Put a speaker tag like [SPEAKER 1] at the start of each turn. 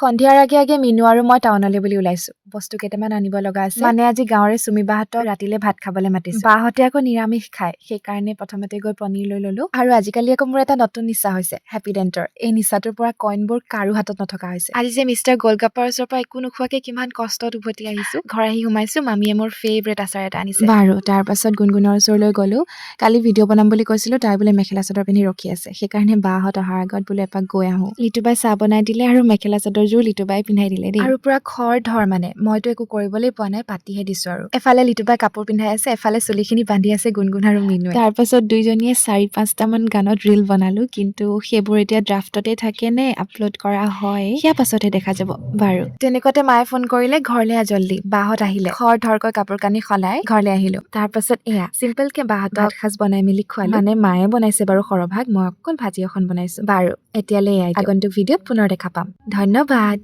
[SPEAKER 1] সন্ধিয়াৰ আগে আগে মিনু আৰু মই টাউনলৈ বুলি ওলাইছো। বস্তু কেইটামান আনিব লগা আছে। মানে আজি গাঁৱৰে চুমি বাহঁতক ৰাতিলে ভাত খাবলৈ মাতিছে। বাহঁতে আকৌ নিৰামিষ খায়, সেইকাৰণে প্ৰথমতে গৈ পনীৰ লৈ ললো। আৰু আজিকালি আকৌ মোৰ এটা নতুন নিচা হৈছে, হেপী ডেণ্টৰ। এই নিচাটোৰ পৰা কইনবোৰ কাৰো হাতত নথকা হৈছে। আজি যে মিষ্টাৰ গোলগাপ্পাৰ ওচৰৰ পৰা একো নোখোৱাকে কিমান কষ্টত উভতি আহিছো। ঘৰ আহি সোমাইছো, মামীয়ে মোৰ ফেভৰেট আচাৰ এটা আনিছে। বাৰু তাৰ পাছত গুণগুণৰ ওচৰলৈ গলো। কালি ভিডিঅ' বনাম বুলি কৈছিলো, তাই বোলে মেখেলা চাদৰ পিন্ধি ৰখি আছে। সেইকাৰণে বাহঁত অহাৰ আগত বোলে এপাক গৈ আহো। লিটুবাই চাহ বনাই দিলে আৰু মেখেলা চাদৰযোৰ লিটুবাই পিন্ধাই দিলে দেই। আৰু পুৰা খৰ ধৰ মানে মইতো একো কৰিবলৈ পোৱা নাই, পাতিহে দিছো আৰু। এফালে লিটুবাই কাপোৰ পিন্ধাই আছে, এফালে চুলিখিনি বান্ধি আছে গুণগুণ আৰু মিনুৱে। তাৰ পাছত দুইজনীয়ে 4-5টা মান গানত ৰিল বনালো, কিন্তু সেইবোৰ এতিয়া ড্ৰাফটতে থাকে নে আপলোড কৰা হয় সেয়া পাছতহে দেখা যাব। বাৰু তেনেকুৱাতে মায়ে ফোন কৰিলে, ঘৰলে আহ জল্দি। বাহঁত আহিলে। খৰ ধৰকৈ কাপোৰ কানি সলাই ঘৰলে আহিলো। তাৰ পাছত এয়া চিম্পল কে বাহঁতক ভাত সাজ বনাই মেলি খোৱালো। মানে মায়ে বনাইছে বাৰু সৰহভাগ, মই অকল ভাজি এখন বনাইছো। বাৰু এতিয়ালৈ আগন্তুক ভিডিঅ'ত পুনৰ দেখা পাম। ধন্যবাদ।